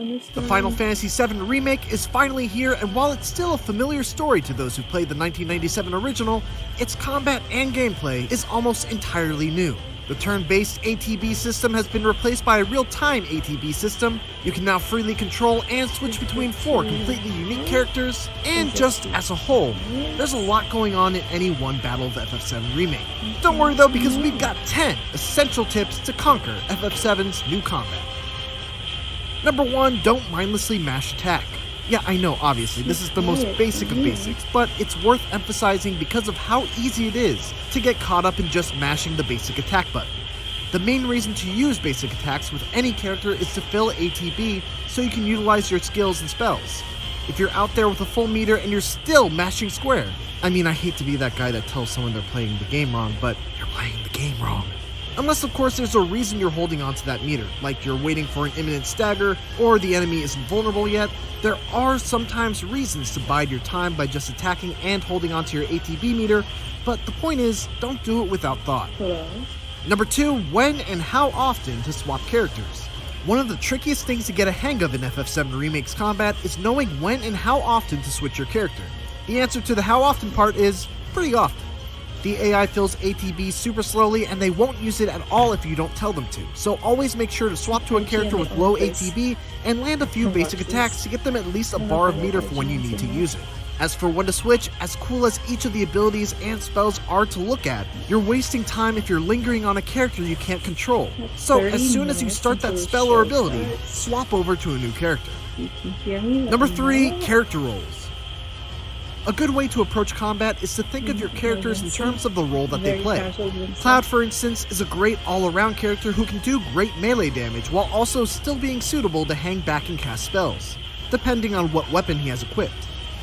The Final Fantasy VII Remake is finally here, and while it's still a familiar story to those who played the 1997 original, its combat and gameplay is almost entirely new. The turn-based ATB system has been replaced by a real-time ATB system. You can now freely control and switch between 4 completely unique characters, and just as a whole, there's a lot going on in any one battle of FF7 Remake. Don't worry though, because we've got 10 essential tips to conquer FF7's new combat. Number 1, don't mindlessly mash attack. Yeah, I know, obviously, this is the most basic of basics, but it's worth emphasizing because of how easy it is to get caught up in just mashing the basic attack button. The main reason to use basic attacks with any character is to fill ATB so you can utilize your skills and spells. If you're out there with a full meter and you're still mashing square, I mean, I hate to be that guy that tells someone they're playing the game wrong, but you're playing the game wrong. Unless, of course, there's a reason you're holding onto that meter, like you're waiting for an imminent stagger, or the enemy isn't vulnerable yet. There are sometimes reasons to bide your time by just attacking and holding onto your ATB meter, but the point is, don't do it without thought. Number 2, when and how often to swap characters. One of the trickiest things to get a hang of in FF7 Remake's combat is knowing when and how often to switch your character. The answer to the how often part is pretty often. The AI fills ATB super slowly, and they won't use it at all if you don't tell them to, so always make sure to swap to a character with low ATB and land a few basic attacks to get them at least a bar of meter for when you need to use it. As for when to switch, as cool as each of the abilities and spells are to look at, you're wasting time if you're lingering on a character you can't control. So as soon as you start that spell or ability, swap over to a new character. Number 3, character roles. A good way to approach combat is to think of your characters in terms of the role that they play. Cloud, for instance, is a great all-around character who can do great melee damage while also still being suitable to hang back and cast spells, depending on what weapon he has equipped.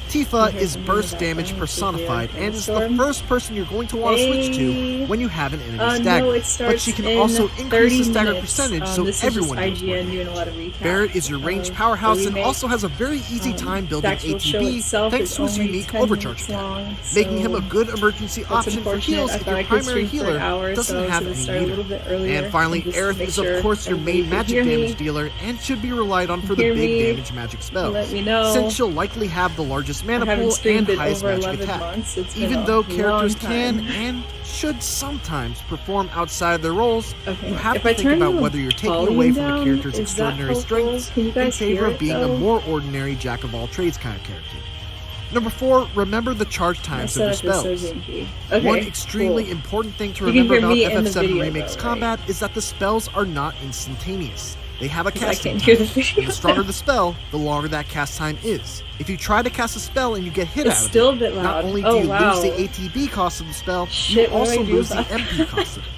Tifa is burst damage personified and is the first person you're going to want to switch to when you have an enemy stagger, but she can also increase the stagger percentage so everyone knows what. Barrett is your ranged powerhouse and also has a very easy time building ATB thanks to his unique overcharge attack, making him a good emergency option for heals if your primary healer doesn't have any meter. And finally, Aerith is of course your main magic damage dealer and should be relied on for the big damage magic spells, since she'll likely have the largest mana pool and highest magic attack. Even though characters can and should sometimes perform outside their roles, you have to think about whether you're taking away from a character's extraordinary strengths in favor of being a more ordinary jack-of-all-trades kind of character. Number 4, remember the charge times of your spells. One extremely important thing to remember about FF7 Remake's combat is that the spells are not instantaneous. They have a casting time, and the stronger the spell, the longer that cast time is. If you try to cast a spell and you get hit out of it, not only do you lose the ATB cost of the spell, you also lose the MP cost of it,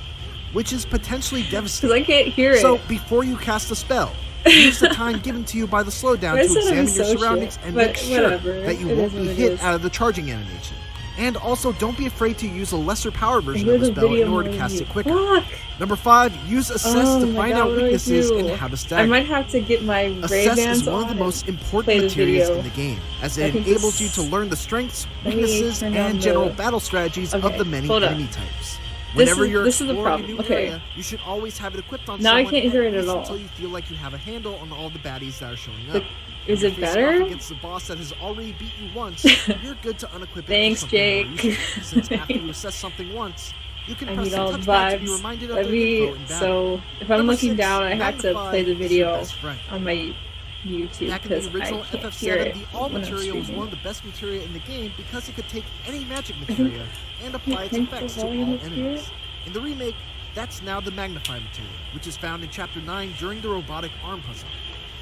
which is potentially devastating. I can't hear it. So before you cast a spell, use the time given to you by the slowdown to examine your surroundings and make sure that you won't be hit out of the charging animation. And also, don't be afraid to use a lesser power version of the spell in order to cast it quicker. Number 5, use Assess to find out weaknesses and how to stagger. I might have to get my Assess is one of the most important materials in the game, as it enables you to learn the strengths, weaknesses, and general battle strategies of the many enemy types. Whenever you're exploring a new area, you should always have it equipped on someone I can't hear it at all. until you feel like you have a handle on all the baddies that are showing up. Is it better? Against the boss that has already beat you once, you're good to unequip it. Thanks, Jake. Since after you assess something once, you can press the touchpad to be reminded of the info in battle. So if I'm looking down, I have to play the video on my YouTube because I can't hear it. The All material was one of the best materia in the game because it could take any magic materia and apply its effects to all enemies. In the remake, that's now the Magnify material, which is found in Chapter 9 during the robotic arm puzzle.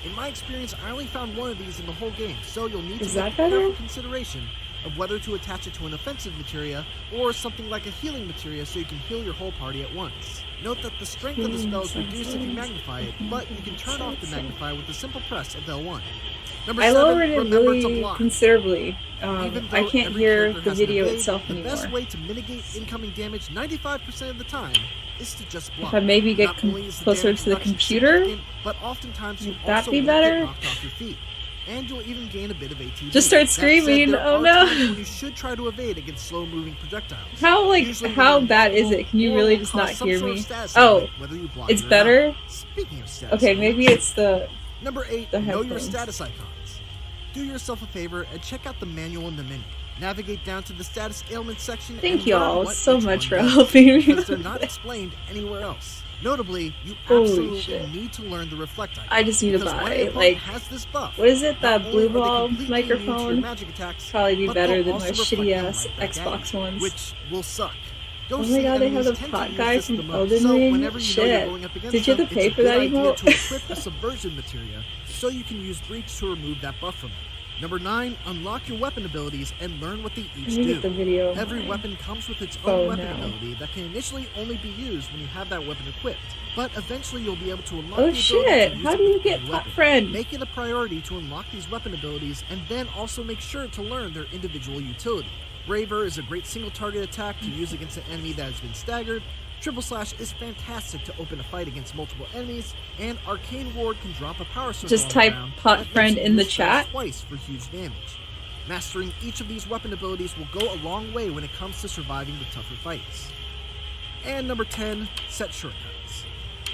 In my experience, I only found one of these in the whole game, so you'll need to make careful consideration of whether to attach it to an offensive materia or something like a healing materia so you can heal your whole party at once. Note that the strength of the spell is reduced if you magnify it, but you can turn off the magnify with a simple press of L1. Number 7, I lowered it remember really to block. Considerably. I can't hear the video itself anymore. The best way to mitigate incoming damage 95% of the time is to just block. If I maybe get closer to the computer, but oftentimes would that be better? Knocked off your feet. And you'll even gain a bit of ATB. Just start screaming, oh no! You should try to evade against slow-moving projectiles. How bad is it? Can you really just not hear me? Oh, it's better? Speaking of status, okay, maybe it's the Number 8, know your status icons. Do yourself a favor and check out the manual in the menu. Navigate down to the status ailment section. Thank you all so much for helping me. Because they're not explained anywhere else. Notably, you absolutely need to learn the reflect icon. I just need to buy, like, what is it, that blue ball microphone? Probably be better than my shitty ass Xbox ones. Which will suck. Oh my god, they have the pot guy from Elden Ring? Shit. Did you have to pay for that emote? To equip a subversion materia so you can use breach to remove that buff from it. Number 9, unlock your weapon abilities and learn what they each do. Every weapon comes with its own weapon ability that can initially only be used when you have that weapon equipped, but eventually you'll be able to unlock the ability to use how do you get Pot Friend? Make it a priority to unlock these weapon abilities and then also make sure to learn their individual utility. Braver is a great single target attack to use against an enemy that has been staggered. Triple Slash is fantastic to open a fight against multiple enemies, and Arcane Ward can drop a power circle. Just type Pot Friend in the chat. Twice for huge damage. Mastering each of these weapon abilities will go a long way when it comes to surviving the tougher fights. And number 10, set shortcuts.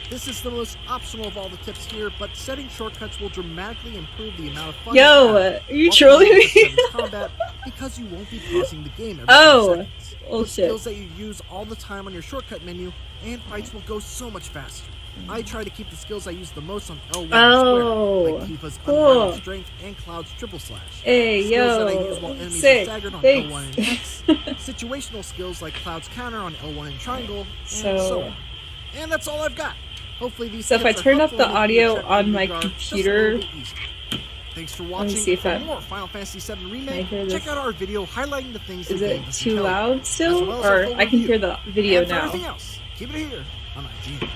This is the most optional of all the tips here, but setting shortcuts will dramatically improve the amount of fun are you trolling me? Combat because you won't be pausing the game every 2 seconds. The skills that you use all the time on your shortcut menu, and fights will go so much faster. I try to keep the skills I use the most on L1 square, like Tifa's Unbridled Strength and Cloud's Triple Slash. Hey, skills that I use while enemies are staggered on L1 and X. Situational skills like Cloud's Counter on L1 and Triangle, and so on. And that's all I've got. Hopefully these if I turn up the audio on my computer, thanks for watching. See if for more Final Fantasy VII Remake, check out our video highlighting the things is it too loud still? Or I can hear the video and for now. Everything else, keep it here on IG.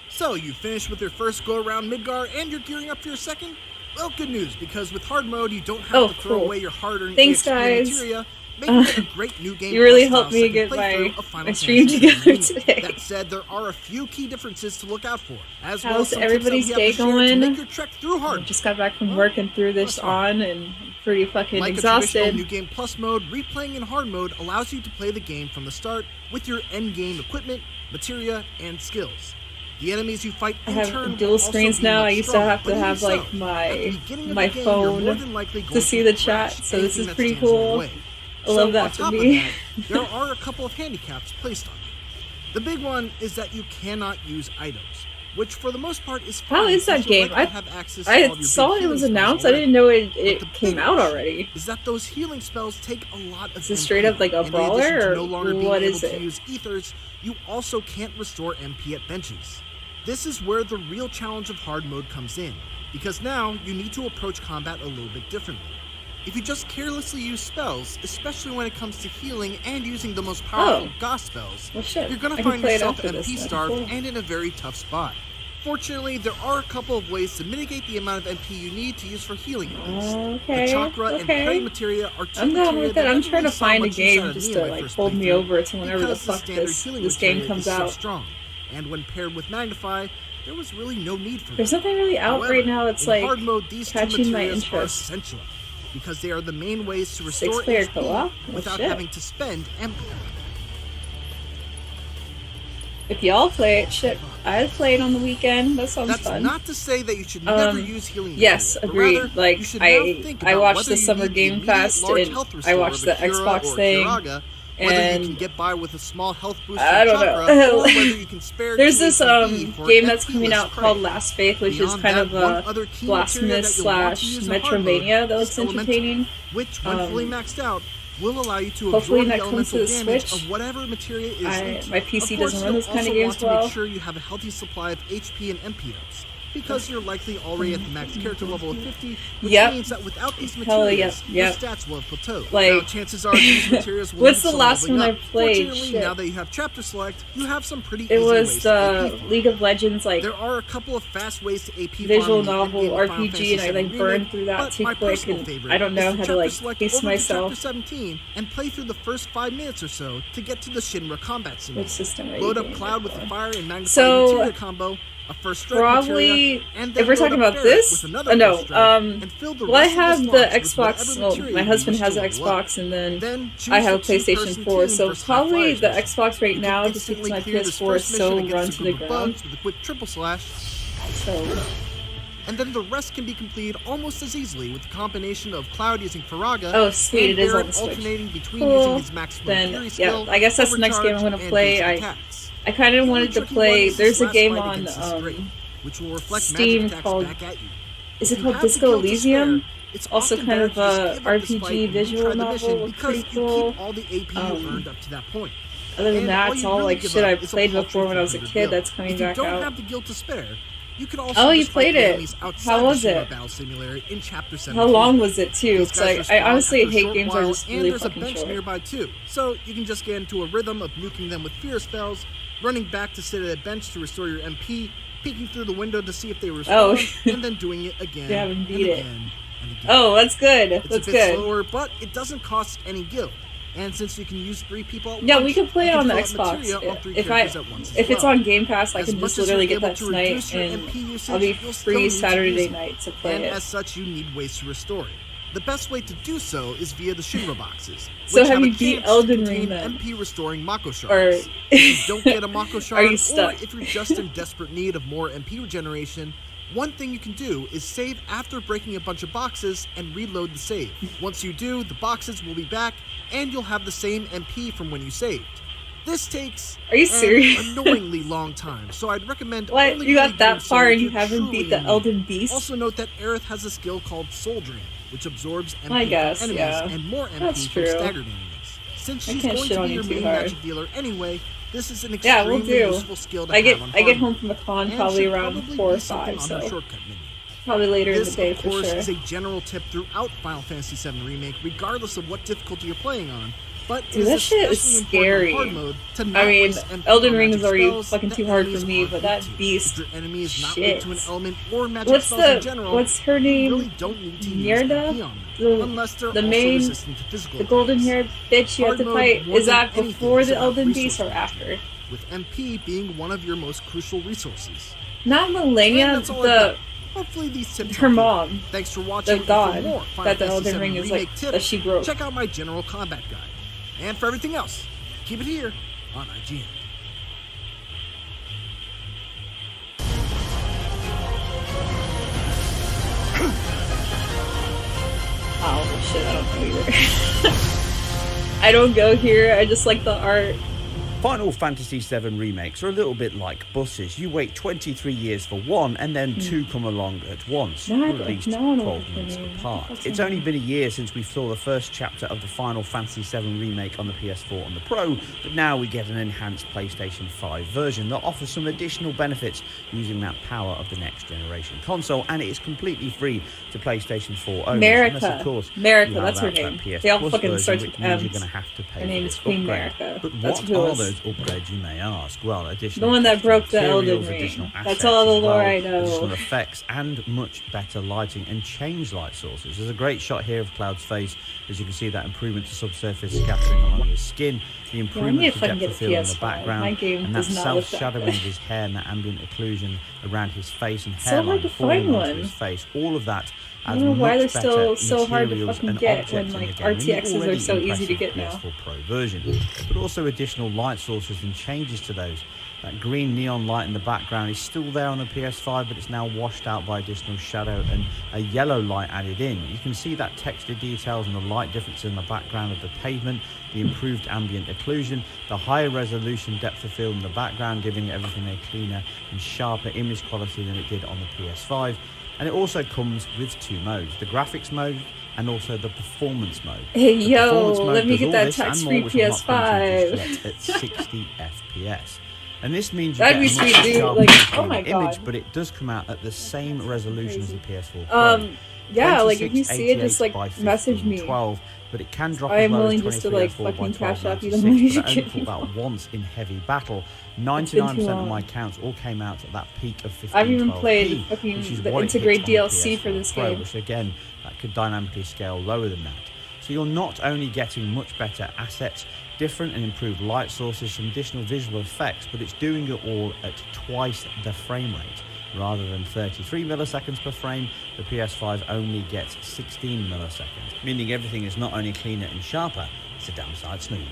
So, you finished with your first go-around Midgar and you're gearing up for your second? Well, good news, because with hard mode, you don't have to throw away your hard-earned materia. A great new game. You really helped me get my stream together today. That said, there are a few key differences to look out for. How's everybody's day going? Make your trek through hard. I just got back from work and threw this on and I'm pretty fucking exhausted. Like a traditional New Game Plus mode, replaying in hard mode allows you to play the game from the start with your end game equipment, materia, and skills. The enemies you fight in turn have dual screens now. I used to have to have like my phone to see the chat, so this is pretty cool. I love that for me. There are a couple of handicaps placed on you. The big one is that you cannot use items, which for the most part is fine. How is that game? I saw it was announced. I didn't know it came out already. Is that those healing spells take a lot of Is it straight up like a brawler, or what is it? Use ethers, you also can't restore MP at benches. This is where the real challenge of hard mode comes in, because now you need to approach combat a little bit differently. If you just carelessly use spells, especially when it comes to healing and using the most powerful Goth spells, you're going to find yourself MP starved and in a very tough spot. Fortunately, there are a couple of ways to mitigate the amount of MP you need to use for healing items. The chakra and prey materia are two materia that I'm trying to find a game just to like hold me over to whenever the fuck this game comes out. Strong. And when paired with Magnify, there was really no need for There's nothing really out right now that's like hard mode, these catching my interest. Essential, because they are the main ways to restore HP without having to spend MP. If y'all play it, shit, I'd play it on the weekend. That sounds fun. That's not to say that you should never use healing. Yes, agreed. Like I watched the Summer Game Fest and I watched the Xbox thing. And you can get by with a small health boost I don't know. or whether you can spare There's this game that's coming out called Last Faith, which is kind of a blasphemous / Metroidvania that looks entertaining. Which, when fully maxed out, will allow you to hopefully absorb that the comes to elemental the damage Switch. of whatever materia is. My PC doesn't run this kind of games well. well. Make sure you have a healthy supply of HP and MP ups, because you're likely already at the max character level of 50, which means that without these materials, your stats will have plateaued. Like, now, chances are these materials will what's the last one I played? Fortunately, now that you have chapter select, you have some pretty easy ways to AP farm. League of Legends, like, there are a couple of fast ways to AP visual novel RPG, and I like burned through that too quick, and I don't know how to like pace myself. Chapter 17 and play through the first 5 minutes or so to get to the Shinra combat simulator. Which system are Load up Cloud with the fire and magnify materia combo. a first strike probably, materia, and if we're talking about this, no, well, I have the Xbox, well, my husband has an Xbox, and then I have a PlayStation 4, so probably the Xbox right now, just because my PS4 is so run to the ground. With a quick triple slash. So... And then the rest can be completed almost as easily with the combination of Cloud using Faraga oh, sweet, and it is on Barrett the Switch. alternating between cool. using his maximum then, fury skill, yeah, I guess that's the next game I'm gonna play. I kind of wanted to play. There's a game on which will reflect Steam called. Is it called Disco Elysium? It's also kind of a RPG visual novel. Pretty cool. All the AP you earned up to that point. Other than that, it's all like shit I played before when I was a kid. That's coming back out. If you don't have the guild to spare, you could also you played it. How was it? In Chapter 17. How long was it too? Because I honestly hate games that are just really fucking short. And there's a bench short. nearby too, so you can just get into a rhythm of nuking them with fear spells, running back to sit at a bench to restore your MP, peeking through the window to see if they respond, and then doing it again. You haven't beat it. And again. Oh, that's good. It's that's a bit good. slower, but it doesn't cost any guild. And since you can use 3 people at yeah, once, we can play it on the Xbox. If it's on Game Pass, I can just literally get that tonight, and I'll be free Saturday night to play and it. as such, you need ways to restore it. The best way to do so is via the Shinra boxes. So have you beat Elden Ring then? MP restoring Mako shards. Or if you don't get a Mako shard, are you stuck? or if you're just in desperate need of more MP regeneration, one thing you can do is save after breaking a bunch of boxes and reload the save. Once you do, the boxes will be back, and you'll have the same MP from when you saved. This takes an annoyingly long time, so I'd recommend what? only You got that far and you you're haven't beat the Elden Beast? Also note that Aerith has a skill called Soul Drain, which absorbs MP I guess, from enemies and more MP from staggered enemies. Since she's going to be your main magic dealer anyway, this is an extremely useful skill to have on I get home from a con probably around 4 or 5, so probably later in the day for sure. This, of course, is a general tip throughout Final Fantasy VII Remake, regardless of what difficulty you're playing on. But dude, that shit is scary. I mean, Elden Ring is already fucking too hard for me, but that beast, shit. What's her name? Myrda? The main, the golden-haired bitch you have to fight, is that before the Elden Beast or after? With MP being one of your most crucial resources. Not Malenia, hopefully these tips her mom. Thanks for watching. The god that the Elden Ring is like, that she broke. Check out my general combat guide. And for everything else, keep it here on IGN. Oh shit, I don't know either. I don't go here, I just like the art. Final Fantasy VII remakes are a little bit like buses. You wait 23 years for one, and then 2 come along at once, released 12 months apart. It's only been a year since we saw the first chapter of the Final Fantasy VII remake on the PS4 and the Pro, but now we get an enhanced PlayStation 5 version that offers some additional benefits using that power of the next generation console, and it is completely free to PlayStation 4 owners. America, that's her name. They all fucking start with M's. You're going to have to pay. Her name is Queen America. But what are those upgrades, you may ask? Well, additional the one that broke the Elden Ring. That's all the lore I know. Additional effects and much better lighting and change light sources. There's a great shot here of Cloud's face, as you can see that improvement to subsurface scattering along his skin, the improvement to depth of field in the background, and that self-shadowing of his hair and that ambient occlusion around his face and hairline falling onto his face. All of that. I don't know why they're still so hard to fucking get when like RTXs are so easy to get now. PS4 Pro version, but also additional light sources and changes to those. That green neon light in the background is still there on the PS5, but it's now washed out by additional shadow and a yellow light added in. You can see that texture details and the light differences in the background of the pavement, the improved ambient occlusion, the higher resolution depth of field in the background, giving everything a cleaner and sharper image quality than it did on the PS5. And it also comes with 2 modes, the graphics mode and also the performance mode. Hey yo, let me get that tax-free PS5 at 60 FPS. And this means you that'd be sweet, dude. Like, oh my god! Image, but it does come out at the same resolution as the PS4 Pro. Yeah, like if you see it, just like message me. 12, but it can drop. I am willing just to like fucking cash out you the money you give me. That once in heavy battle, 99% of my accounts all came out at that peak of 15. I've even played fucking the Intergrade DLC for this game, which again, that could dynamically scale lower than that. So you're not only getting much better assets, different and improved light sources, some additional visual effects, but it's doing it all at twice the frame rate. Rather than 33 milliseconds per frame, the PS5 only gets 16 milliseconds, meaning everything is not only cleaner and sharper, it's a damn sight smoother.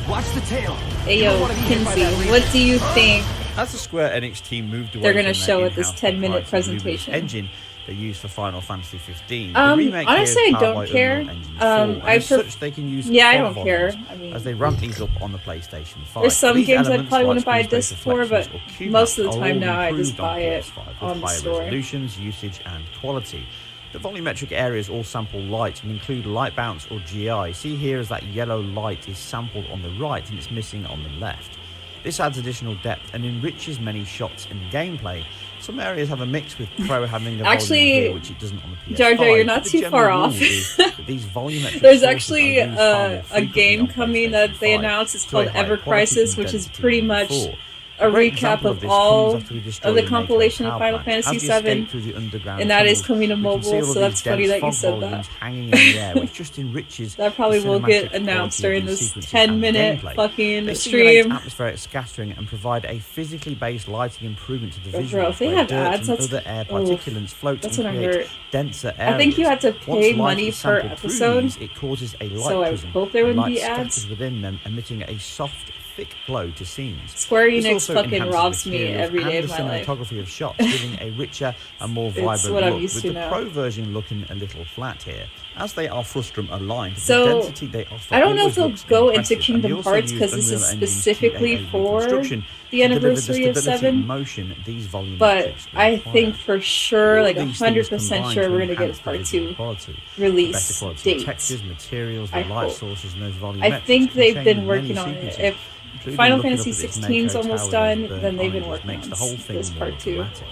Watch the tail. Hey yo, Kinsey, what do you think As the Square Enix team moved away they're going to from show their at this in-house 10-minute proprietary presentation? engine they used for Final Fantasy 15. The remake honestly, here is I powered don't by care. Unreal Engine 4, and as such, they can use Yeah, I quad don't care. volumes I mean, as they ramp these up on the PlayStation 5. there's some These games I elements, probably want like to buy a screen-based disc for, but reflections or most of the QMAP, are time all now I just improved buy it PS5 with on the higher store. resolutions, usage, and quality. The volumetric areas all sample light and include light bounce or GI. See here as that yellow light is sampled on the right and it's missing on the left. This adds additional depth and enriches many shots and gameplay. Some areas have a mix with Pro having a Actually, volume here, which it doesn't on the PS5. Jar Jar, you're not but the too general far rule off. is that these volumetric There's sources actually are used far more a frequently game on coming PlayStation that they 5 announced. It's to called a higher Ever quality Crisis, which is intensity pretty than much before. a great recap example of this all comes after we destroy of the Remake compilation of power Final plant. Fantasy As we escape VII, through the underground and that is tunnels, coming to we can see mobile, all of so that's these funny dense that you fog said volumes that. hanging in the air, which just enriches That probably the will get cinematic announced quality during of these this sequences and the 10-minute gameplay. fucking They stream. simulate atmospheric scattering and provide a physically based lighting improvement to the Bro, visuals, if they where have dirt ads, and that's- other air oof, particulates float that's and what I create heard. denser areas. I think you had to Once pay light money is per sampled through episode, these, it causes a light so I prism, hope there and wouldn't be light ads. scatters within them, emitting a soft, thick glow to scenes. Square This Enix also fucking enhances robs me materials every day and of the my life. cinematography of shots, giving a richer and more It's vibrant what I'm look, used with to the now. Pro version looking a little flat here. As they are frustum aligned, So, the density they offer I don't know always if they'll looks go impressive, into and they Kingdom also Hearts use because this is Unreal Engine's specifically QAA for reconstruction the to deliver anniversary of stability 7. and motion these volumetrics But I require. think for sure, All like these things 100% combine sure, to we're gonna enhance get the part visual 2 quality. The release better quality date. textures, materials, the I light hope. sources, and those I volumetrics think can they've change been in working many on it. sequences, If including Final looking Fantasy up at this 16 is Mako almost tower done, with burnt then they've been orange, working makes on the whole thing this more part 2. dramatic.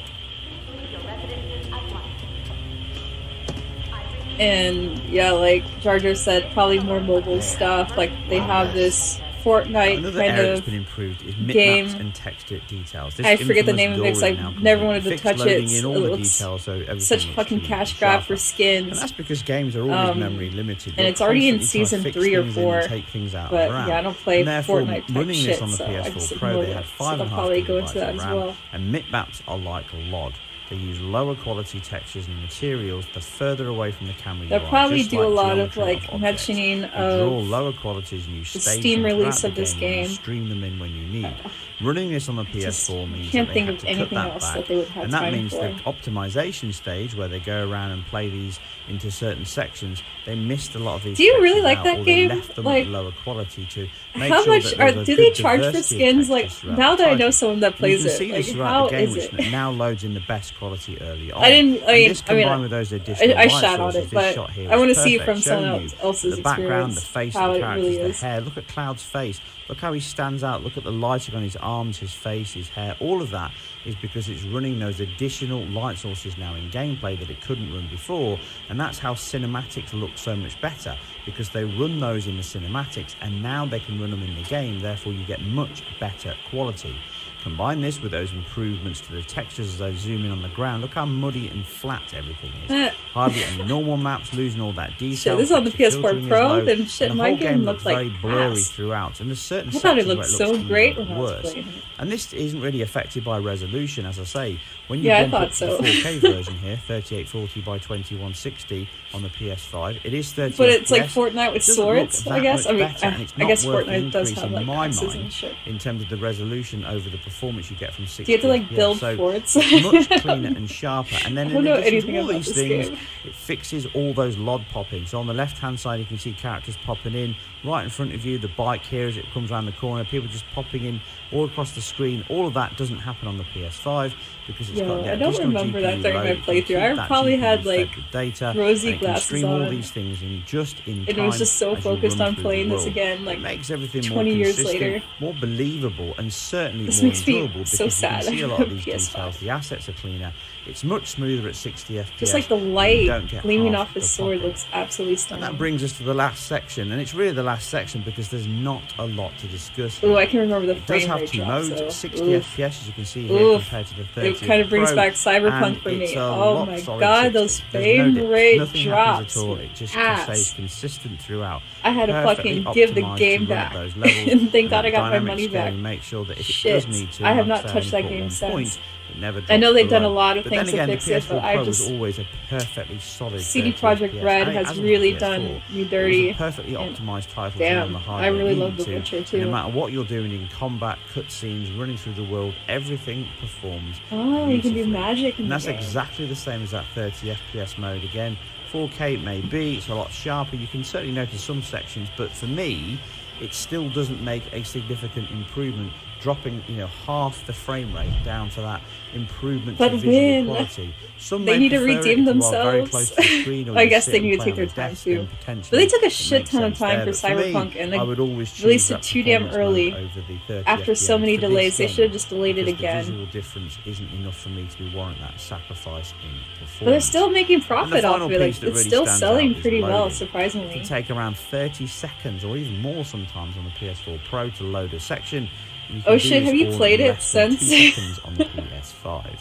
And yeah, like Jar Jar said, probably more mobile stuff. Like they have this Fortnite Another kind area that's of been improved is game. mip-maps and texture details. This I forget the infamous name of it because door I is now never wanted to completely touch fixed, it. loading in all It the looks details, so everything such looks fucking cleaner and cash grab sharper. for skins. And that's because games are always memory limited. and You're it's already in constantly trying to season fix 3 or things in and 4, take things out but of RAM. yeah, I don't play And therefore, Fortnite type running shit, this on the so I PS4 just Pro, ignored they it. had So 5.5 they'll probably go into gigabytes that of as RAM, well. and mip maps are like a LOD. They use lower quality textures and materials the further away from the camera you They'll are, probably just do like a lot of geometry like objects. mentioning You draw of lower qualities and you the stage Steam them release throughout of the this game and you game. stream them in when you need. Running this on the just PS4 means can't that they think had of to cut anything that else back, that they would have and that time means for. the optimization stage where they go around and play these into certain sections, they missed a lot of these. Do you really sections like out, that or they game? left them Like, at lower quality to make how sure much that are there's a do they good charge for diversity of skins? Like textures throughout now the that I know title. someone that And you plays can it, see like this throughout how the game, is which it? now loads in the best quality early on. I didn't. I And mean, this combined with those additional I light shot on sources, it, this but shot here I is want to see perfect, from someone showing you else's the background, the experience face how of the it characters, really the is. hair. Look at Cloud's face. Look how he stands out. Look at the lighting on his arms, his face, his hair. All of that is because it's running those additional light sources now in gameplay that it couldn't run before, and that's how cinematics look so much better, because they run those in the cinematics and now they can run them in the game, therefore you get much better quality. Combine this with those improvements to the textures as I zoom in on the ground. Look how muddy and flat everything is. Hardly any normal maps, losing all that detail. Shit, this is on the texture PS4 filtering is Pro, low, then shit, and the my whole game looks looked very like blurry ass. throughout, and there's certain I thought it sections looked where so looks great even when I was worse. playing it. And this isn't really affected by resolution, as I say. When you Yeah, I bump thought up to so. the 4K version here, 3840 by 2160 on the PS5, it is 30 But it's like FPS. Fortnite with It doesn't look swords, that I guess. much I mean, better, and it's I not guess worth the Fortnite does increase have in like my axes mind and shit. in terms of the resolution over the performance you get from 60 Do you have to like FPS. build So forts? it's much cleaner and sharper. And then I in don't know addition anything to all about these this things, game. it fixes all those LOD popping. So on the left-hand side, you can see characters popping in. Right in front of you, the bike here as it comes around the corner, people just popping in all across the screen. All of that doesn't happen on the PS5 because it's got the I don't additional remember that GPU during my load. You can playthrough. keep I that probably GPU had, like, fed with data, rosy and it can glasses stream all on. these things in just in And time. it was just so as you focused run on through the playing this world. again, like, It makes everything 20 more years consistent, later. more believable, and certainly This more makes me enjoyable so because you can sad. see a lot of these PS5. details. The assets are cleaner. It's much smoother at 60 FPS. Just like the and you light don't get gleaming half off his the sword popping. looks absolutely And stunning. that brings us to the last section, and it's really the last section because there's not a lot to discuss. Ooh, I can remember the frame rate. It does have two drop, modes, so. 60 Oof. FPS as you can see here compared to the 30. It kind of brings back Cyberpunk for me. Oh my god, those frame rate drops. At all. It just stays consistent throughout. I had to fucking give the game back. And thank god I got my money back. Make sure that if Shit, it does need to, I have not touched that game since. Never I know they've done a below. lot of But things then again, to fix the it, but PS4 I Pro just was always a perfectly solid CD 30 Projekt FPS. Red And it has really done PS4. me dirty. It was a perfectly optimized title Damn, on the hardware. I really you love need The to. Witcher too. No matter what you're doing in combat, cutscenes, running through the world, everything performs. Oh, you can do beautifully. magic in And the that's game. exactly the same as that 30 FPS mode. Again, 4K it may be, it's a lot sharper. You can certainly notice some sections, but for me, it still doesn't make a significant improvement, dropping half the frame rate down to that improvement to visual quality. Some they need to prefer it redeem if you are themselves. very close to the screen, or I you guess sit they and need to play take on their the time desk, too. then potentially But they took a it shit makes ton of sense time there. for But me, Cyberpunk, and they I would always choose released it that too damn performance early. mode over the 30 After so FPS many for this delays, they game, should have just delayed it because again. The visual difference isn't enough for me to be warrant that sacrifice in performance. But they're still making profit off of it. Like, piece that it's really still stands selling out is pretty well, loading. It surprisingly. can take around 30 seconds or even more sometimes on the PS4 Pro to load a section. You can Oh do shit, this have you all in played it less than 2 since? seconds on the PS5.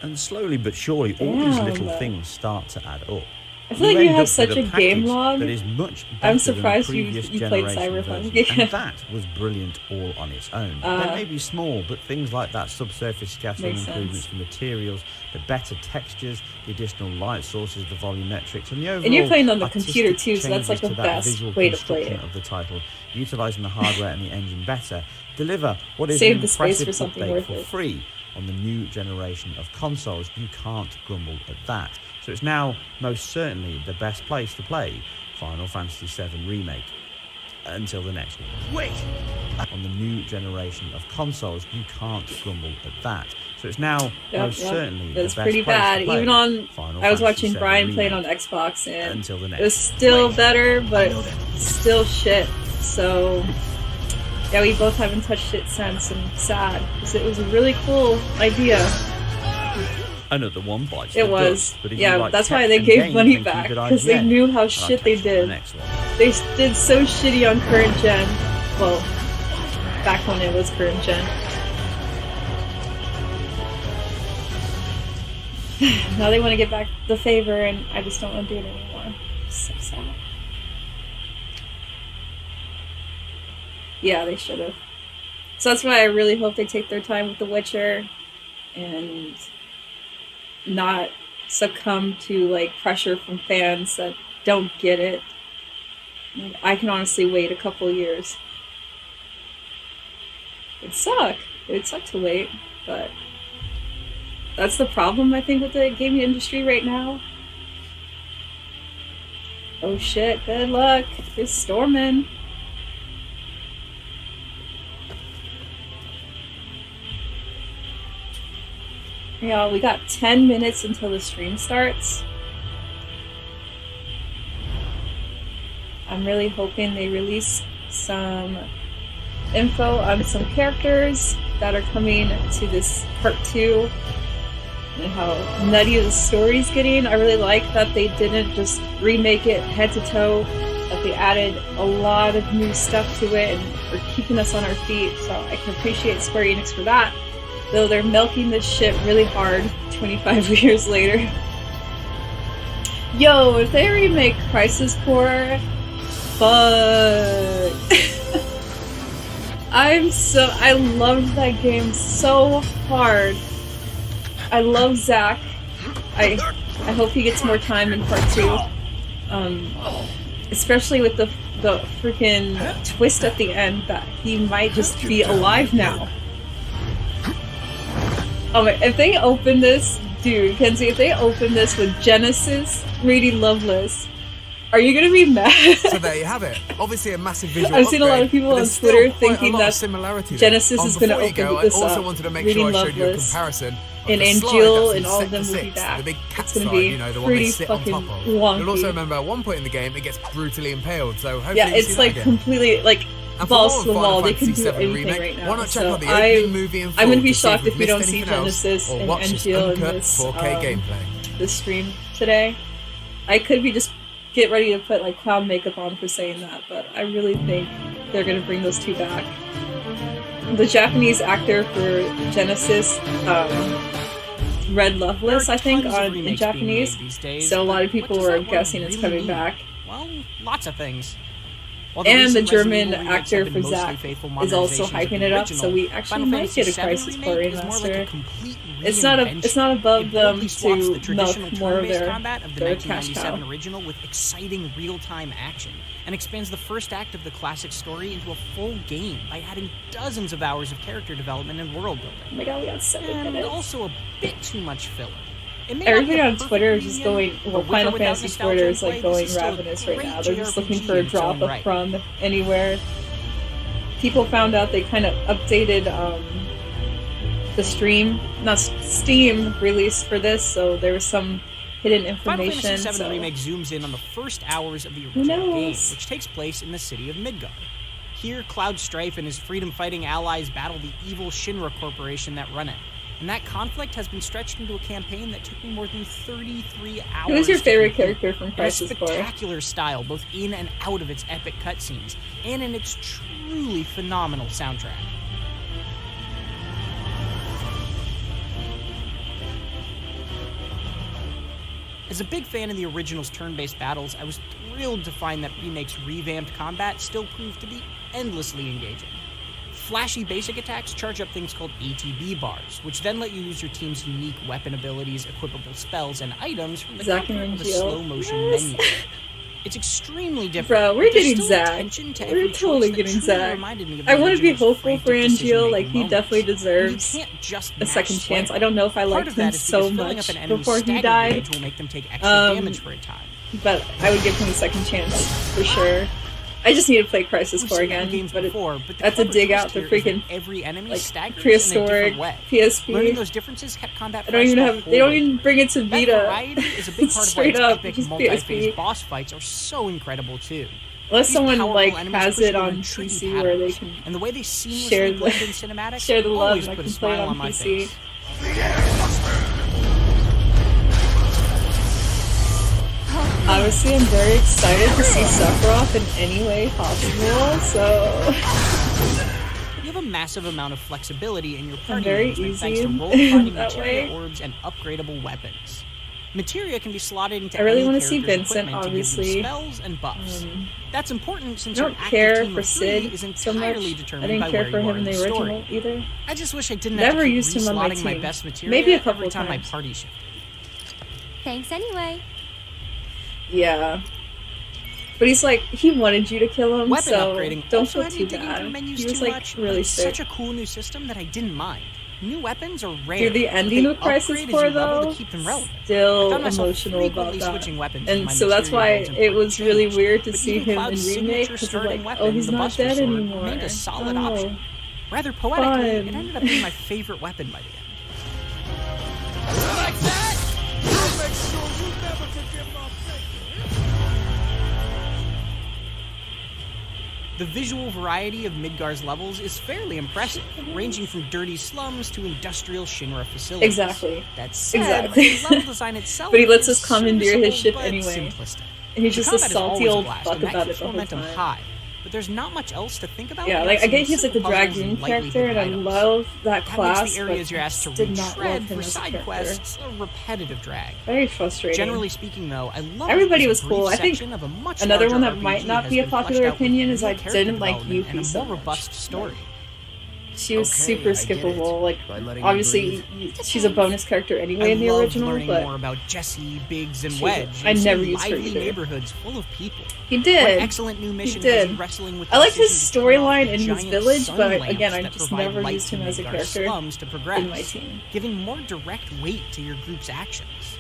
And slowly but surely, all these Damn. little things start to add up. I feel like you end have up such with a game package log. that is much I'm better surprised than the you previous played generation Cyberpunk. version. And that was brilliant all on its own. They may be small, but things like that subsurface scattering Makes improvements sense. to materials, the better textures, the additional light sources, the volumetrics, and the overall And you're playing on the computer artistic too, so that's like changes the to that best visual way to play construction it. of the title, utilising the hardware and the engine better, deliver what is Save an the space impressive for something update worth for it. free on the new generation of consoles. You can't grumble at that. So it's now most certainly the best place to play Final Fantasy VII Remake. Until the next one. Wait! On the new generation of consoles, you can't grumble at that. So it's now most certainly the It's best pretty place bad. to play Even on, Final I was Fantasy watching VII Brian play it Remake. on Xbox, and Until the next it was still better, but still shit. So yeah, we both haven't touched it since, and sad because it was a really cool idea. Another one bites It the was. dust, but if Yeah, you like that's why tech they and gave games, money then keep back, it because they IGN, knew how and I'll shit they catch you on the did. next one. They did so shitty on current gen. Well, back when it was current gen. Now they want to get back the favor, and I just don't want to do it anymore. So sad. Yeah, they should have. So that's why I really hope they take their time with The Witcher and not succumb to like pressure from fans that don't get it. I can honestly wait a couple years. It'd suck. It'd suck to wait, but that's the problem I think with the gaming industry right now. Oh shit, good luck. It's storming. Yeah, we got 10 minutes until the stream starts. I'm really hoping they release some info on some characters that are coming to this part 2 and how nutty the story's getting. I really like that they didn't just remake it head to toe, that they added a lot of new stuff to it and are keeping us on our feet, so I can appreciate Square Enix for that. Though they're milking this shit really hard 25 years later. Yo, if they remake Crisis Core, fuck. I loved that game so hard. I love Zack. I hope he gets more time in part 2. Especially with the freaking twist at the end that he might just be alive now. Oh my, if they open this, dude, Kenzie, if they open this with Genesis reading Loveless, are you gonna be mad? So there you have it. Obviously a massive visual I've seen a lot of upgrade, people but on there's still Twitter quite a thinking lot of that similarity Genesis there. is gonna Before you open go, this I also up, wanted to make reading sure I showed you a Loveless, comparison of and the Angel slide that's and in all of Sector them will be 6, back. the big cat It's gonna slide, be you know, the one they pretty sit on top fucking of. wonky. You'll also remember at one point in the game it gets brutally impaled, so hopefully Yeah, you it's see like that again. completely like And for balls more to the Final wall. They Fantasy can do VII anything Remake, right now. why not check So out the opening movie in full I'm gonna be to see if shocked if we've we don't missed see anything else, Genesis or and watch this Angel in uncut this 4K gameplay. this stream today. I could be just get ready to put like clown makeup on for saying that, but I really think they're gonna bring those two back. The Japanese actor for Genesis, Red Loveless, I think, in Japanese. So a lot of people were guessing it's coming back. Well, lots of things. And the German actor for Zack is also hyping it up, so we actually might get a Crisis Core remaster. It's not above them to milk more of their cash cow. Original with exciting real-time action, and expands the first act of the classic story into a full game by adding dozens of hours of character development and world building. Oh my god, we got 7 and minutes. also a bit too much filler. Everything on Twitter is just going, well, Final Fantasy Twitter is like going ravenous right now. They're just looking for a drop of from anywhere. People found out they kind of updated the Steam release for this, so there was some hidden information. Final Fantasy VII Remake zooms in on the first hours of the original game, which takes place in the city of Midgard. Here, Cloud Strife and his freedom-fighting allies battle the evil Shinra Corporation that run it. And that conflict has been stretched into a campaign that took me more than 33 hours. Who's your favorite character from Crisis Core? Spectacular style, both in and out of its epic cutscenes, and in its truly phenomenal soundtrack. As a big fan of the original's turn-based battles, I was thrilled to find that Remake's revamped combat still proved to be endlessly engaging. Flashy basic attacks charge up things called ATB bars, which then let you use your team's unique weapon abilities, equippable spells, and items from the content of the slow-motion menu. It's extremely different. Bro, we're getting Zack. We're totally getting Zack. I want to be hopeful for Angeal, like, he definitely deserves a second chance. I don't know if I liked him so much before he died, but I would give him a second chance, for sure. I just need to play Crisis Core again, but that's a dig out the freaking like prehistoric PSP. Learning those differences kept combat I don't even have. They don't even bring it to Vita. Is a big part Straight of why up, epic just multi-phase PSP. boss fights are so incredible too. Unless someone like has it on PC where they can and the way they seamlessly share blend in cinematics share the love, always and I put can a play it smile on my PC. face. Honestly, I'm very excited to see Sephiroth in any way possible, so... You have a massive amount of flexibility in your party very management easy thanks to role-finding that materia way. orbs and upgradable weapons. Materia can be slotted into I really any want to see character's Vincent, equipment to give them obviously. spells and buffs. That's important since I your don't active care team for of three Sid is so much. entirely I determined didn't by care where for you are him in the story. original either. I just wish I didn't Never have to keep used him on my reslotting my team. best materia Maybe a couple every time times. my party shifted. Thanks anyway. Yeah. But he's like, he wanted you to kill him, Weapon so upgrading don't also feel had too me digging bad. through menus He was too like much, really but it's sick. such a cool new system that I didn't mind. New weapons are rare. Dude, the but ending they of Crisis upgrade as Core you level though, to keep them relevant. still I found myself emotional about frequently that. switching weapons as And my so that's why materia builds and it was changed. really weird to But see even him in Cloud's Remake, signature because it's starting like, weapon, oh, he's the not Buster dead Sword, anymore. remained a solid Oh, option. Rather poetically, it fun. ended up being my favorite weapon by the end. Like that? You'll make sure you never forget my The visual variety of Midgar's levels is fairly impressive, ranging from dirty slums to industrial Shinra facilities. Exactly. That said, Exactly. the level design itself But he lets is us commandeer his ship serviceable but anyway. simplistic. And he's The just a combat is salty always old blast, fuck and that about it keeps the whole momentum time. high. But there's not much else to think about. Yeah, like I get he's like the puzzles Dragoon and lightly character, and I hidden items. love that That class, makes the areas but you're I asked to just did not love retread him for as a side character. quests a repetitive drag. Very frustrating. Generally speaking, though, I love Everybody that was this cool. brief I think section of a much another larger one that RPG might not has be a been fleshed popular out with opinion is new I character didn't like development Yuffie and a so more much. robust story. She was Okay, super I get it. skippable. Like, By letting obviously, she's a bonus character anyway I in the loved original, learning but more about Jesse, Biggs, and She- Wedge. I and never seeing used her lively either. neighborhoods full of people. he One did. excellent new mission did. was wrestling with I liked his decisions to turn off storyline the in his giant village, sun but lamps again, I that just provide never light used him to as a Midgar character slums to progress, in my team. giving more direct weight to your group's actions.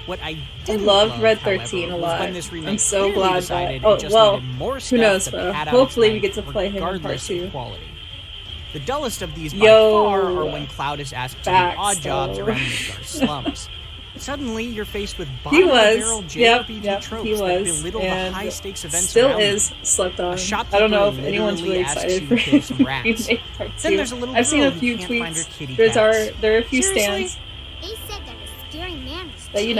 What I I didn't loved love, Red however, 13 a was lot. when this remake I'm so clearly glad decided that. Oh, it just well, needed more who stuff knows, to bro. pad out Hopefully its we get to length, play him in part regardless of 2. quality. The dullest of these by Yo, far are when Cloud is asked to do odd jobs Backstory. around Midgar slums. Suddenly, you're faced with He bottom-of-the-barrel was. JRPG Yep, tropes he that was. belittle the And high-stakes events still around is them. slept on. A I shopkeeper don't know if anyone's really literally asks excited you for to kill some rats. Remake Part 2. Then there's a little I've seen girl a who few can't find her tweets. kitty There cats. are a few Seriously? stands They said that a scary man was that chasing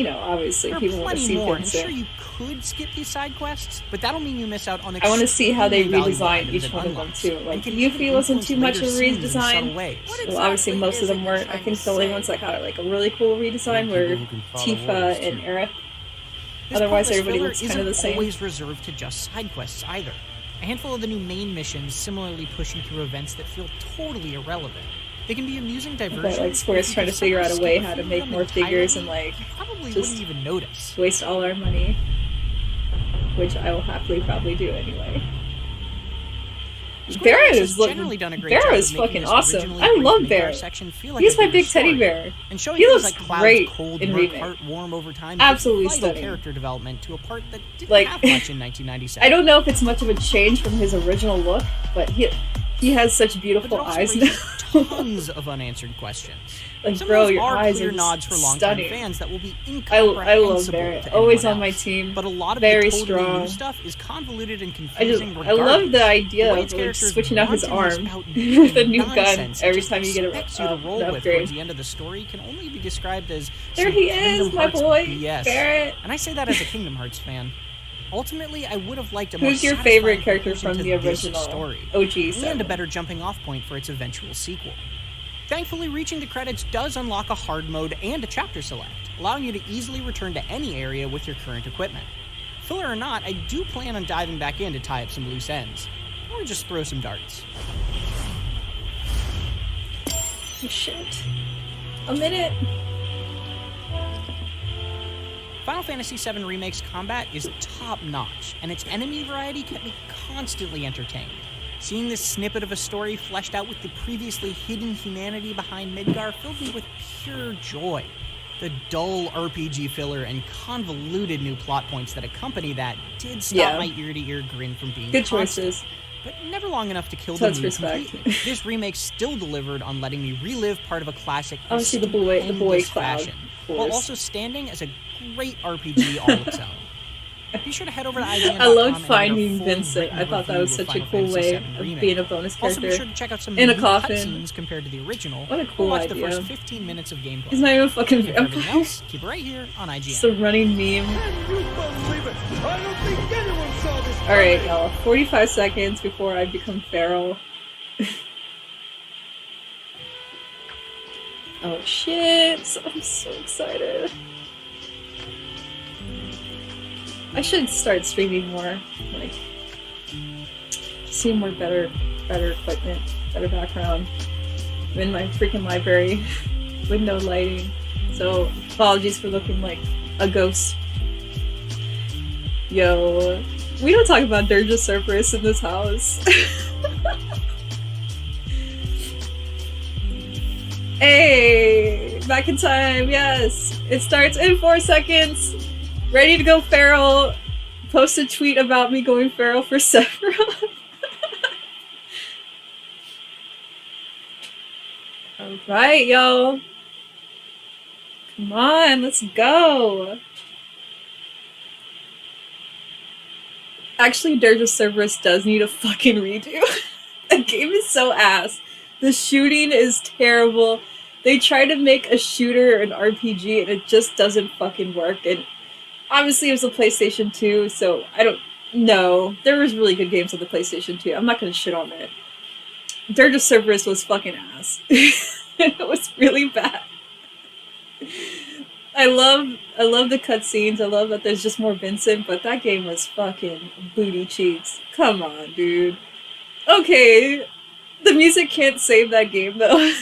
them. obviously There are people want to plenty see more, and Vincent. sure you could skip these side quests, but that'll mean you miss out on. I want to see how they extremely valuable redesign items each and one of them unlocks, too. and Like can Yuffie even wasn't influence too much of a later scenes in subtle redesign. ways. Well, obviously most of them weren't. I think the only ones that got like a really cool redesign were Tifa and Aerith. This Otherwise, pointless everybody filler looks kind of the isn't same. always reserved to just side quests either. A handful of the new main missions similarly push you through events that feel totally irrelevant. They can be amusing diversions. But like Square's trying to figure out a way how to make more figures and like probably just wouldn't even notice. waste all our money, which I will happily probably do anyway. Barrett is fucking awesome. I love Barrett. He's my big teddy bear. He looks great in Remake. Absolutely stunning. Character development to a part that didn't like, have much in 1997. I don't know if it's much of a change from his original look, but he has such beautiful eyes now. Tons of unanswered questions. Like, Some bro, of those your are eyes clear are nods for long-time stunning. fans that will be I love incomprehensible Barrett. to Always anyone on my else. team. But a lot of Very the totally strong. new stuff is convoluted and I confusing. love the idea way of its like characters switching out his want to arm spout with a new gun nonsense every just time you get expects you to roll an with upgrade. towards the end of the story can only be described as There some he is, Kingdom my Hearts boy, BS. Barrett. And I say that as a Kingdom Hearts fan. Ultimately, I would have liked a more Who's your satisfying favorite character conclusion from to the this original story, OG and a 7? better jumping-off point for its eventual sequel. Thankfully, reaching the credits does unlock a hard mode and a chapter select, allowing you to easily return to any area with your current equipment. Filler or not, I do plan on diving back in to tie up some loose ends, or just throw some darts. Oh, shit. A minute. Final Fantasy VII Remake's combat is top-notch, and its enemy variety kept me constantly entertained. Seeing this snippet of a story fleshed out with the previously hidden humanity behind Midgar filled me with pure joy. The dull RPG filler and convoluted new plot points that accompany that did stop my ear-to-ear grin from being good constant, choices, but never long enough to kill so the mood respect. completely. This remake still delivered on letting me relive part of a classic in Obviously, the boy stupendous cloud, fashion, of while course. also standing as a great RPG all its own. Be sure to head over to IGN.com I loved and finding get a full Vincent. written I thought that review was of such a Final cool Fantasy way VII of Remake. being a bonus Also, be character. sure to check out some In a new coffin. cutscenes compared to the original. What a cool or watch idea. the first 15 minutes of gameplay. He's not even a fucking And for everything vampire. else, keep it right here on IGN. It's a running meme. Can you believe it? I don't think anyone saw this. Alright, y'all. 45 seconds before I become feral. Oh shit! I'm so excited. I should start streaming more. Like, see more better equipment, better background. I'm in my freaking library with no lighting, so apologies for looking like a ghost. Yo, we don't talk about Dirge of Cerberus in this house. Hey, back in time, yes. It starts in 4 seconds. Ready to go feral. Post a tweet about me going feral for Sephiroth. Alright, yo. Come on, let's go. Actually, Dirge of Cerberus does need a fucking redo. The game is so ass. The shooting is terrible. They try to make a shooter an RPG and it just doesn't fucking work. And obviously it was a PlayStation 2, so I don't know. There was really good games on the PlayStation 2. I'm not gonna shit on it. Dirge of Cerberus was fucking ass. It was really bad. I love the cutscenes. I love that there's just more Vincent, but that game was fucking booty cheeks. Come on, dude. Okay, the music can't save that game though.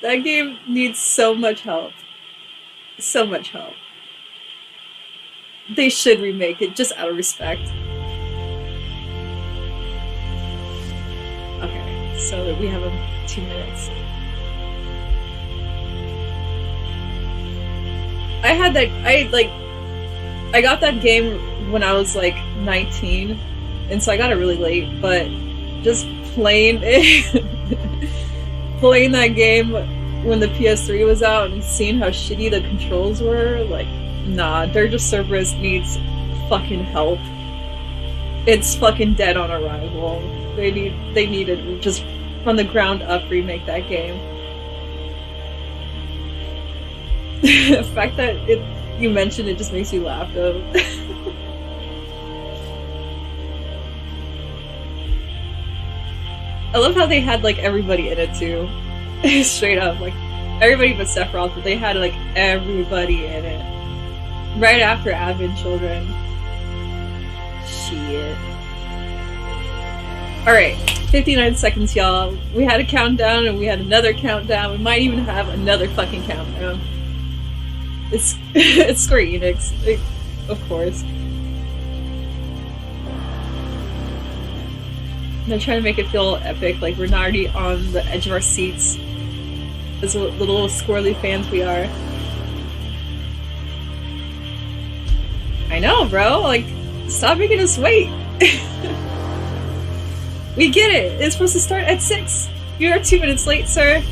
That game needs so much help. So much help. They should remake it, just out of respect. Okay, so we have 2 minutes. I got that game when I was like 19, and so I got it really late, but just playing it, playing that game when the PS3 was out and seeing how shitty the controls were, like, nah, Dirge of Cerberus needs fucking help. It's fucking dead on arrival. They need to just from the ground up remake that game. The fact that you mentioned it just makes me laugh though. I love how they had like everybody in it too. Straight up, like everybody but Sephiroth, but they had like everybody in it. Right after Advent Children. Shit. Alright, 59 seconds, y'all. We had a countdown and we had another countdown. We might even have another fucking countdown. It's it's Square Enix, of course. They're trying to make it feel epic, like we're not already on the edge of our seats as the little squirrely fans we are. I know, bro. Like, stop making us wait. We get it. It's supposed to start at 6. You are 2 minutes late, sir.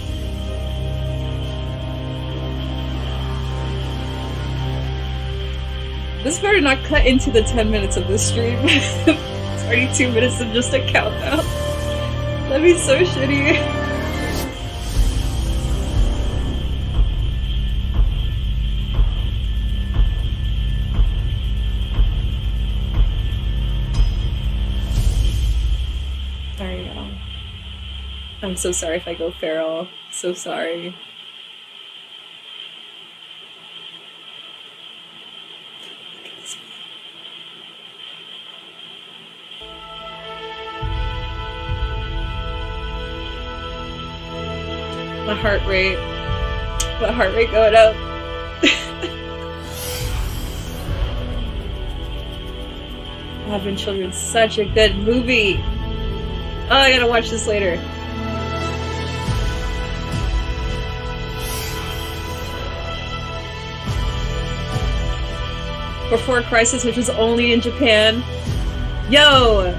This better not cut into the 10 minutes of this stream. It's already 2 minutes of just a countdown. That'd be so shitty. Sorry, y'all. I'm so sorry if I go feral. So sorry. My heart rate going up. Advent Children's such a good movie. Oh, I gotta watch this later. Before Crisis, which was only in Japan. Yo!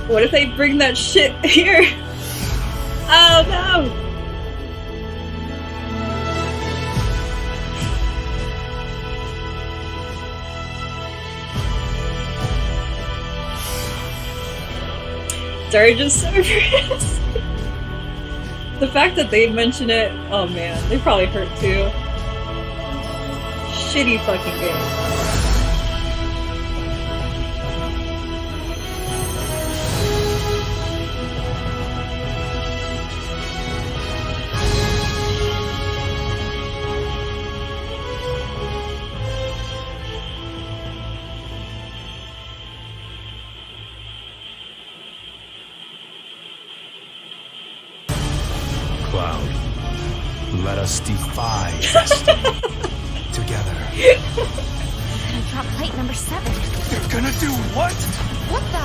What if they bring that shit here? Oh no! Surge of Cerberus. The fact that they mention it, oh man, they probably hurt too. Shitty fucking game. Let us defy destiny together. I dropped plate number 7. You're gonna do what? What the?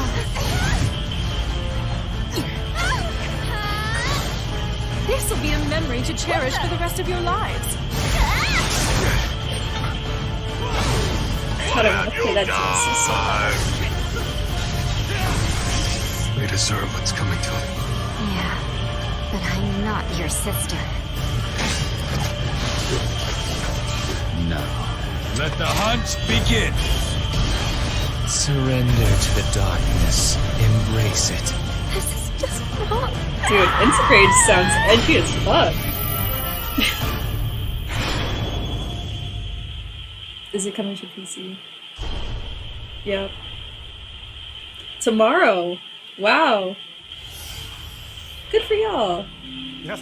This will be a memory to cherish for the rest of your lives. I don't want to play that dance. They deserve what's coming to them. Yeah, but I'm not your sister. Now, let the hunt begin. Surrender to the darkness. Embrace it. This is just wrong. Dude, Intergrade sounds edgy as fuck. Is it coming to PC? Yep. Tomorrow. Wow. Good for y'all. Yo,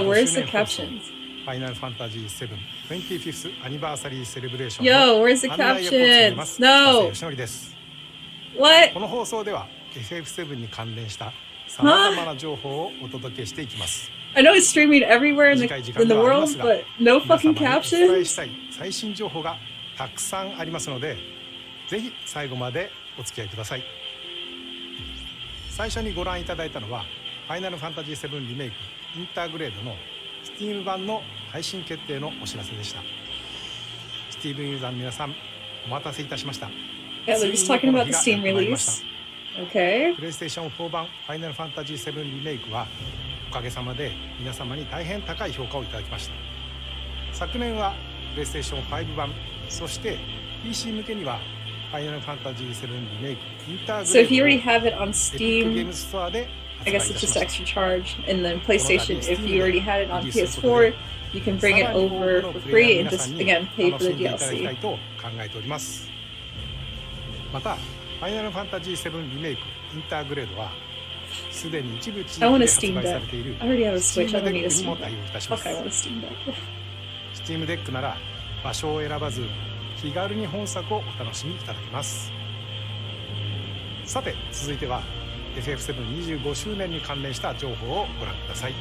where's the captions? Final Fantasy VII 25th Anniversary Celebration. Yo, where's the captions? No. What? この放送では FF7 に関連した様々な情報をお届けしていきます。 I know it's streaming everywhere in the world, but no fucking captions. 最新情報がたくさんありますので、ぜひ最後までお付き合いください。最初にご覧いただいたのは Final Fantasy VII リメイクインターグレードの Steam 版の配信決定のお知らせでした。Steam ユーザーの皆さん、お待たせいたしました。 Yeah, they're just talking about the Steam release. Okay. PlayStation 4版 Final Fantasy VII リメイクはおかげさまで皆様に大変高い評価をいただきました。昨年は PlayStation 5版、そして PC 向けには Final Fantasy VII リメイクインターグレード So if you already have it on Steam, Epic Games Store で I guess it's just extra charge, and then PlayStation, if you already had it on PS4, you can bring it over for free and just again pay for the DLC. また、ファイナルファンタジー7リメイクインターグレードはすでに一部地域で発売されている Steam デックにも対応いたします。Steam デックなら場所を選ばず気軽に本作をお楽しみいただけます。さて続いては FF725 周年に関連した情報をご覧ください。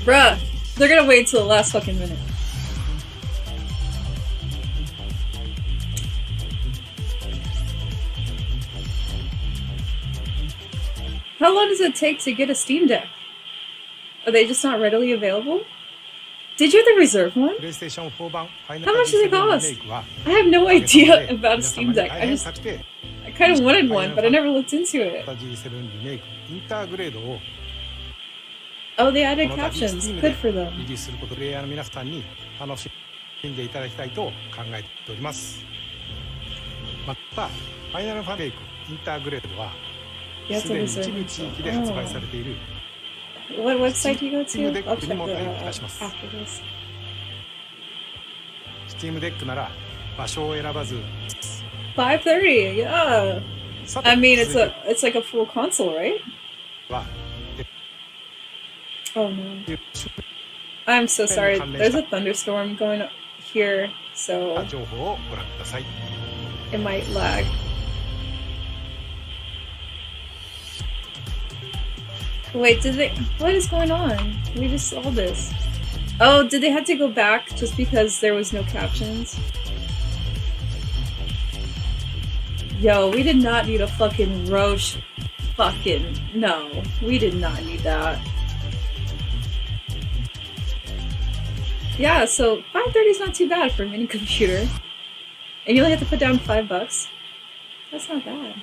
Bruh, they're gonna wait till the last fucking minute. How long does it take to get a Steam Deck? Are they just not readily available? Did you have the reserve one? How much does it cost? I have no idea about a Steam Deck. I kind of wanted one, but I never looked into it. Oh, they added captions. Good for them. You have to reserve it. Oh. What website do you go to? I'll check it after this. $530, yeah. I mean, it's like a full console, right? Oh no. I'm so sorry. There's a thunderstorm going up here, so it might lag. Wait, what is going on? We just saw this. Oh, did they have to go back just because there was no captions? Yo, we did not need a fucking Roche no. We did not need that. Yeah, so $530 is not too bad for a mini computer. And you only have to put down $5. That's not bad.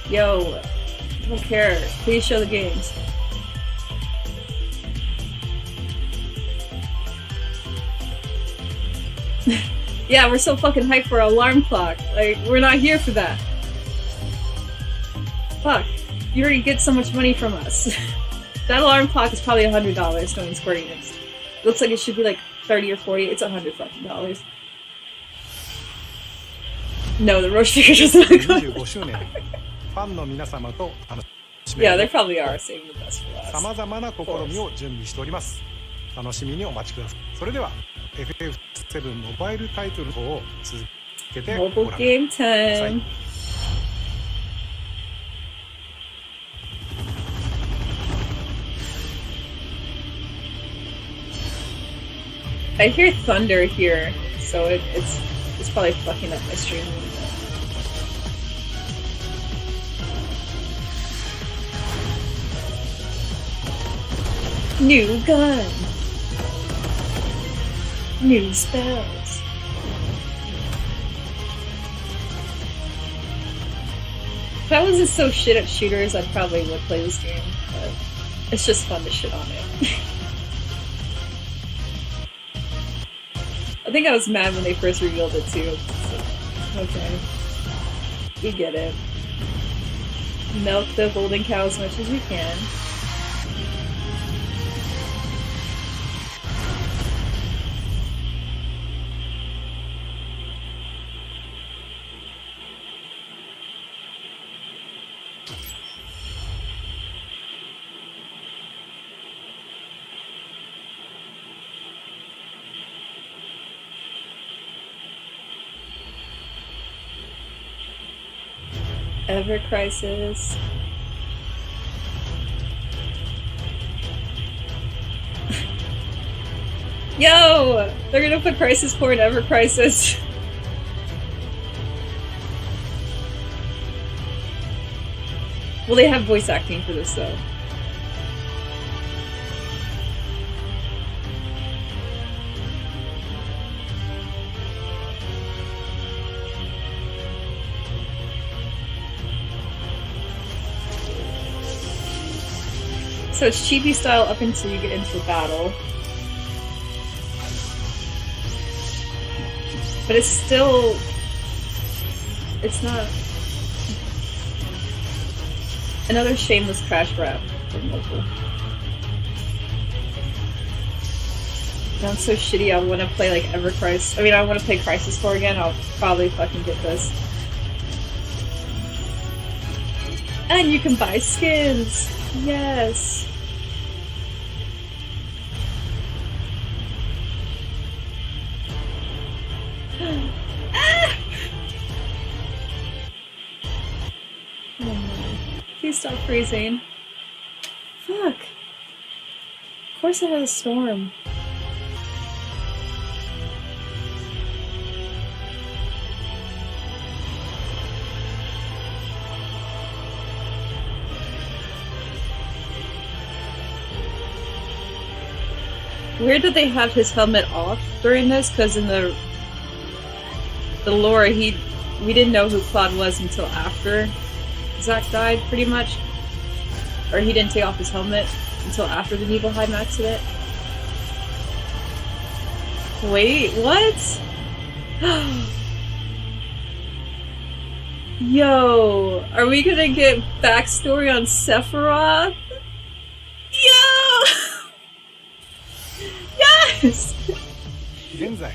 Yo, I don't care. Please show the games. Yeah, we're so fucking hyped for our alarm clock. Like, we're not here for that. Fuck. You already get so much money from us. That alarm clock is probably $100 going Square Enix. Looks like it should be like 30 or 40. It's $100 fucking dollars. No, the Roche figure doesn't look good. Yeah, they probably are saving the best for last. Mobile game time. I hear thunder here, so it's probably fucking up my stream a little bit. New gun. New spells. If I wasn't so shit at shooters, I probably would play this game, but it's just fun to shit on it. I think I was mad when they first revealed it too. So, okay. We get it. Milk the golden cow as much as we can. Ever Crisis. Yo! They're gonna put Crisis Core in Ever Crisis. Will they have voice acting for this though? So it's chibi style up until you get into the battle. But it's still... It's not... Another shameless crash grab for mobile. Sounds so shitty. I want to play like Ever Crisis. I mean, I want to play Crisis 4 again. I'll probably fucking get this. And you can buy skins. Yes. Ah! Oh no. Please stop freezing. Fuck. Of course I had a storm. Weird that they have his helmet off during this, because in the lore, we didn't know who Claude was until after Zack died, pretty much. Or he didn't take off his helmet until after the Nibelheim accident. Wait, what? Yo, are we gonna get backstory on Sephiroth? Yo! Yes! Yes! That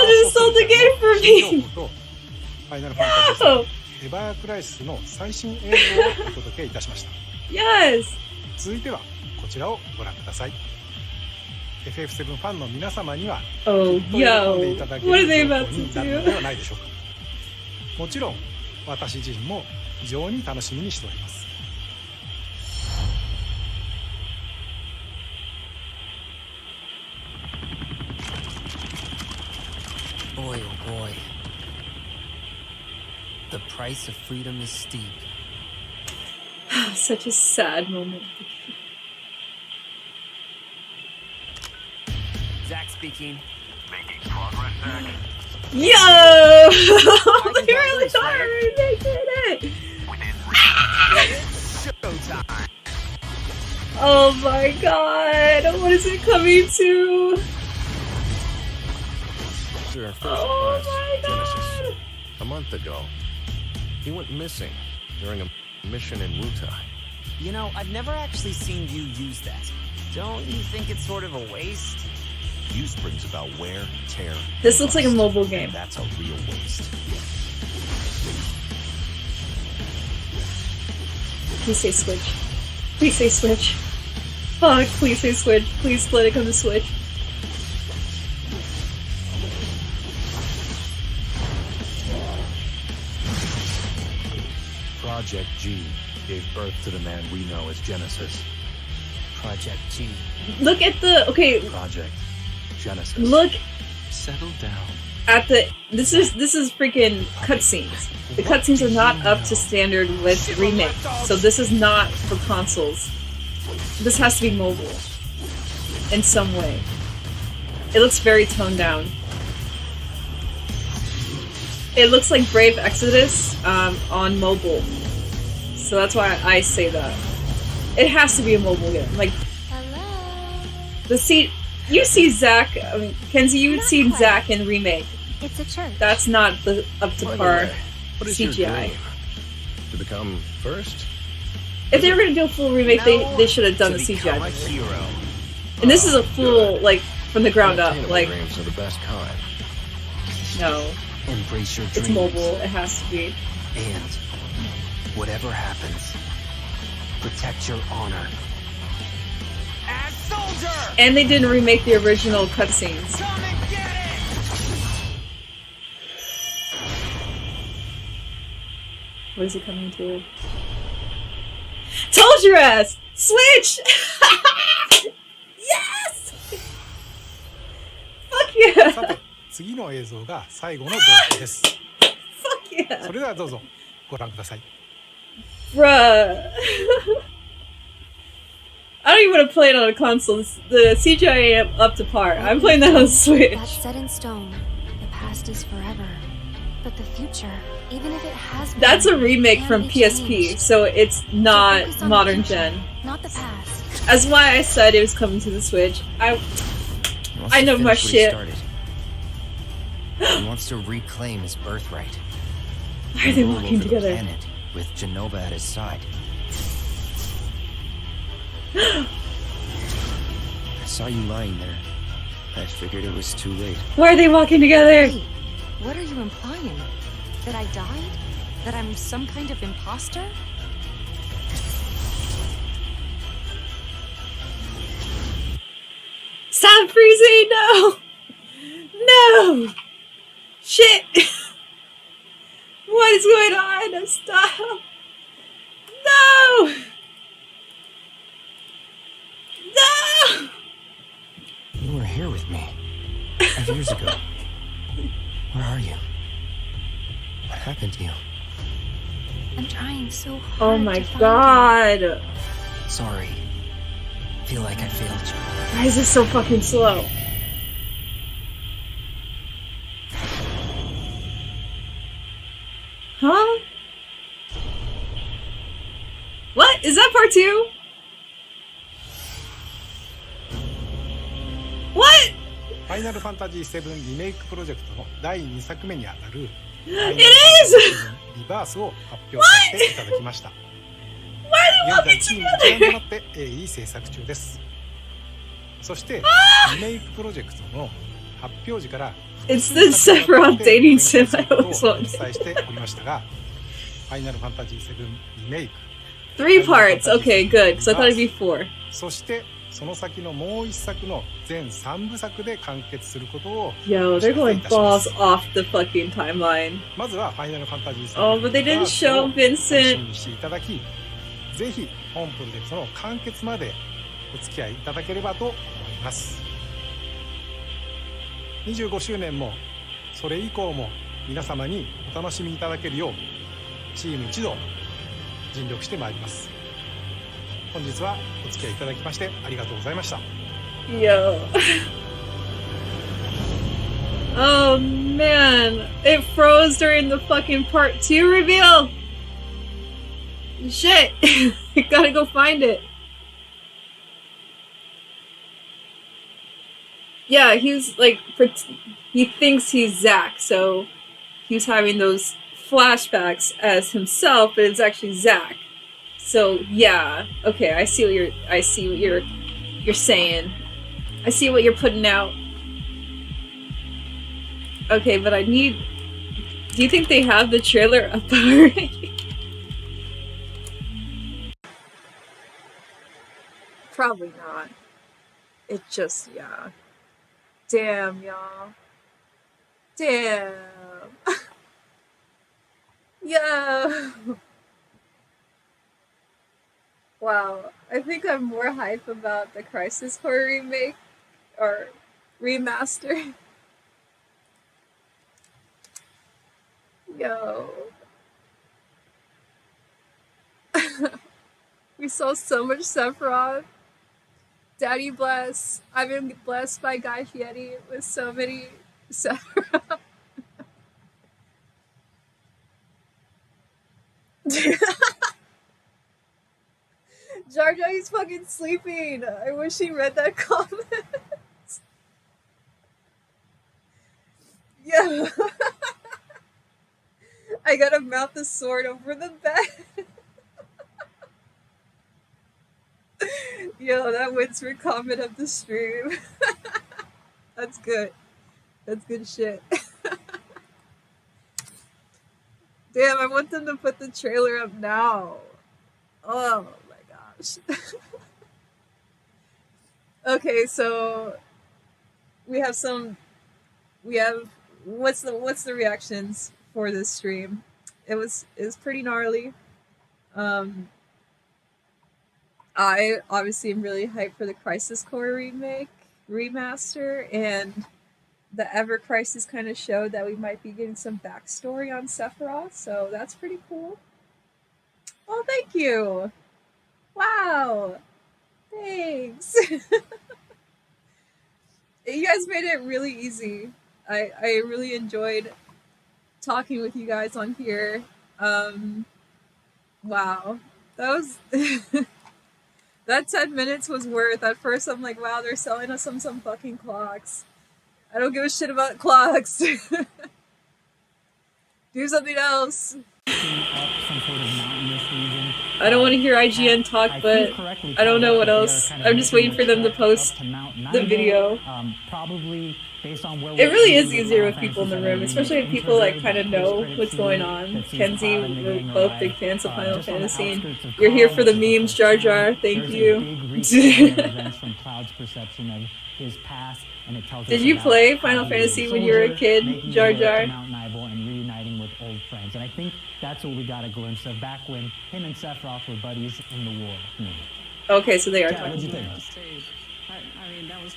just sold the game for me! Yo! Yes! 続いてはこちらをご覧ください。FF7 ファンの皆様には Oh, yo! What are they about to なるのでは do? ないでしょうか。もちろん私自身も非常に楽しみにしております。 Boy, oh boy. The price of freedom is steep. Such a sad moment. Zack speaking. Making progress, Zack. Yo! They really are! They did it! Showtime. Oh my god! What is it coming to? Oh my god! A month ago, he went missing during a mission in Wutai. You know, I've never actually seen you use that. Don't you think it's sort of a waste? Use brings about wear, tear. This looks like a mobile game. That's a real waste. Please say Switch. Please say Switch. Fuck, please say Switch. Please let it come to Switch. Project G gave birth to the man we know as Genesis. Project G. Look at the... Okay. Project Genesis. Look Settle down. at the... This is freaking cutscenes. The cutscenes are not up to standard with Remake. So this is not for consoles. This has to be mobile. In some way. It looks very toned down. It looks like Brave Exodus on mobile. So that's why I say that. It has to be a mobile game. Like, you see Zack, I mean, Kenzie, you've seen Zack in Remake. It's a church. That's not the up to par What is your CGI. dream? To become first? If they were gonna do a full remake, they should have done the CGI. A hero. And this is a full, like, from the ground up. Unattainable Like, dreams are the best kind. no. Embrace your dreams. It's mobile. It has to be. And whatever happens, protect your honor. As soldier! And they didn't remake the original cutscenes. Come and get it! What is it coming to? Told your ass! Switch! Yes! Fuck yeah! さて、次の映像が最後の動画です。 Fuck yeah! それではどうぞご覧ください。 Bruh. I don't even want to play it on a console. The CGI ain't up to par. I'm playing that on Switch. That's set in stone. The past is forever. But the future, even if it has been, That's a remake can from be PSP, changed. so it's not Focus on the modern future, gen. Not the past. That's why I said it was coming to the Switch. I know my shit. He wants to reclaim his birthright. Why are they Rule walking over the together? planet with Genova at his side. I saw you lying there. I figured it was too late. Why are they walking together? Wait, what are you implying? That I died? That I'm some kind of imposter? Stop freezing! No! No! Shit! What is going on? Stop! No! No! You were here with me 5 years ago. Where are you? What happened to you? I'm trying so hard. Oh my to find god! Sorry. Feel like I failed you. Why is this so fucking slow? Huh? What? Is that part 2? What? ファイナルファンタジー7リメイクプロジェクトの第2作目にあたる It is! リバースを発表させていただきました。現在チーム一丸となって鋭意制作中です。そしてリメイクプロジェクトの発表時から It's the Sephiroth dating sim I always お wanted. 伝えしておりましたが、ファイナルファンタジー7リメイク 3 parts. Okay, good. Because I thought it'd be 4. そしてその先のもう一作の全3部作で完結することを Yo, they're going balls off the fucking timeline. まずはファイナルファンタジー7 Oh, but they didn't show 楽し Vincent. みにしていただき、ぜひ本プロジェクトの完結までお付き合いいただければと思います。25周年もそれ以降も皆様にお楽しみいただけるようチーム一同尽力してまいります。本日はお付き合いいただきましてありがとうございました。 Yo. Oh man. It froze during the fucking part 2 reveal. Shit. I gotta go find it. Yeah, he's like, he thinks he's Zack, so he's having those flashbacks as himself, but it's actually Zack. So yeah, okay, I see what you're saying. I see what you're putting out. Okay, but I need. Do you think they have the trailer up already? Probably not. It just, yeah. Damn, y'all. Damn. Yo. Wow. I think I'm more hype about the Crisis Core remake or remaster. Yo. We saw so much Sephiroth. Daddy bless. I've been blessed by Guy Fieri with so many Sephiroth. Jar Jar is fucking sleeping. I wish he read that comment. Yeah. I gotta mount the sword over the bed. Yo, that wins for comment of the stream. That's good. That's good shit. Damn, I want them to put the trailer up now. Oh my gosh. Okay, so we have what's the reactions for this stream? It was pretty gnarly. I obviously am really hyped for the Crisis Core remake, remaster, and the Ever Crisis kind of showed that we might be getting some backstory on Sephiroth, so that's pretty cool. Oh, thank you! Wow! Thanks! You guys made it really easy. I really enjoyed talking with you guys on here. Wow. That was... That 10 minutes was worth. At first I'm like, wow, they're selling us some fucking clocks. I don't give a shit about clocks. Do something else. I don't want to hear IGN talk, but I don't know what else. I'm just waiting for them to post the video. It really is easier with people in the room, especially if people like kind of know what's going on. Kenzie, we're both big fans of Final Fantasy, and you're here for the memes, Jar Jar. Thank you. Did you play Final Fantasy when you were a kid, Jar Jar? And I think that's what we got a glimpse of back when him and Sephiroth were buddies in the war. Okay, so they are talking.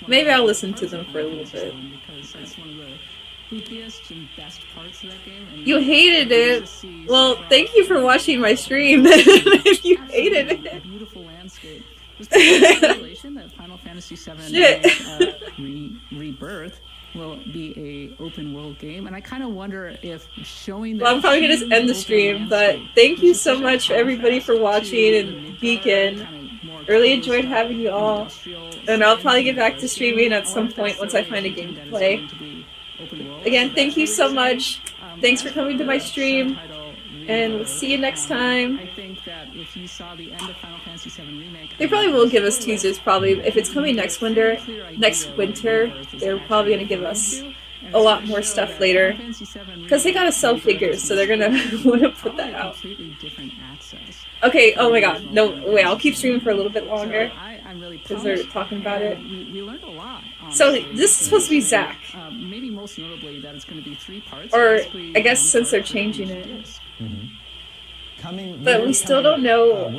Maybe I'll listen to them for a little bit. You hated it? Well, thank you for watching my stream if you hated it. That Final Fantasy VII Rebirth will be a open world game, and I kind of wonder if showing. Well, I'm probably gonna end the stream, but thank you so much everybody for watching and Beacon. Really enjoyed having you all, and I'll probably get back to streaming at some point once I find a game to play. Again, thank you so much. Thanks for coming to my stream, and we'll see you next time. I think that if you saw the end of Final Fantasy VII Remake, They probably will give us teasers. Probably if it's coming next winter, they're probably gonna give us a lot more stuff later, because they gotta sell figures, so they're gonna want to put that out. Okay, oh my god, no, wait, I'll keep streaming for a little bit longer, because they're talking about it. we learned a lot. So, this is supposed to be Zack. Maybe most notably that it's going to be 3 parts. Or, I guess since they're changing it. But we still don't know,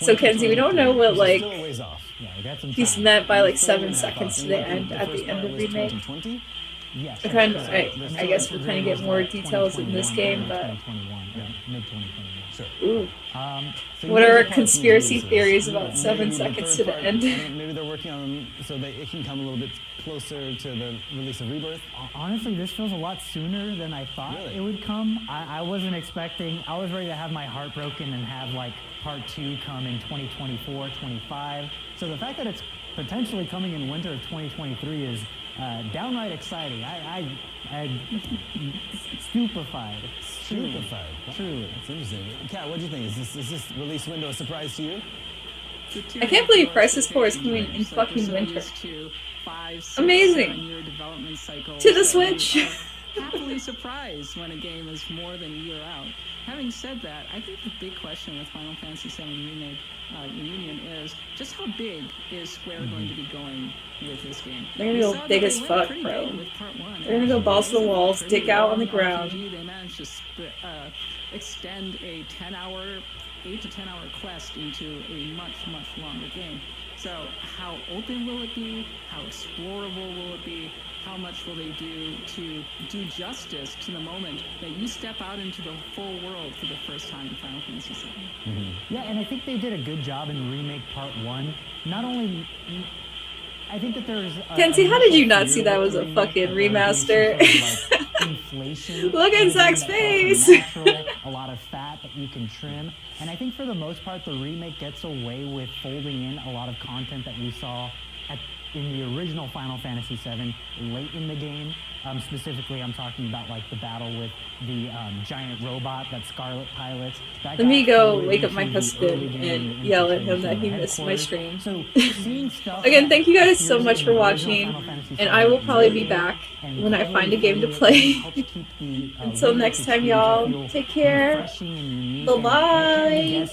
so Kenzie, we don't know what, like, he's meant by, like, 7 seconds to the end, at the end of Remake. I guess we'll kind of get more details in this game, but... Ooh. What are our conspiracy theories about 7 seconds to the end? Maybe they're working on them so that it can come a little bit closer to the release of Rebirth. Honestly, this feels a lot sooner than I thought it would come. I wasn't expecting. I was ready to have my heart broken and have like part 2 come in 2024, 25. So the fact that it's potentially coming in winter of 2023 is downright exciting. I'm stupefied. Stupefied. Truly. That's interesting. Kat, what do you think? Is this release window a surprise to you? I can't believe Crisis 4 is coming in fucking winter. Amazing! To the Switch! Happily surprised when a game is more than a year out. Having said that, I think the big question with Final Fantasy VII Remake Reunion is just how big is Square going to be going with this game? They're gonna go big as fuck, bro. They're gonna go balls to the walls, dick out on the ground. They managed to extend a 8 to 10 hour quest into a much longer game. So how open will it be? How explorable will it be? How much will they do to do justice to the moment that you step out into the full world for the first time in Final Fantasy VII? Yeah, and I think they did a good job in Remake Part 1. Not only... I think that there's... Kenzie, how did you not see that was a fucking remaster? Look at Zack's face! A lot of fat that you can trim. And I think for the most part, the remake gets away with folding in a lot of content that we saw in the original Final Fantasy VII late in the game. Specifically, I'm talking about like the battle with the giant robot that Scarlet pilots. Let me go wake up my husband and yell at him that he missed my stream. Again, thank you guys so much for watching, and I will probably be back when I find a game to play. Until next time, y'all, take care. Bye-bye.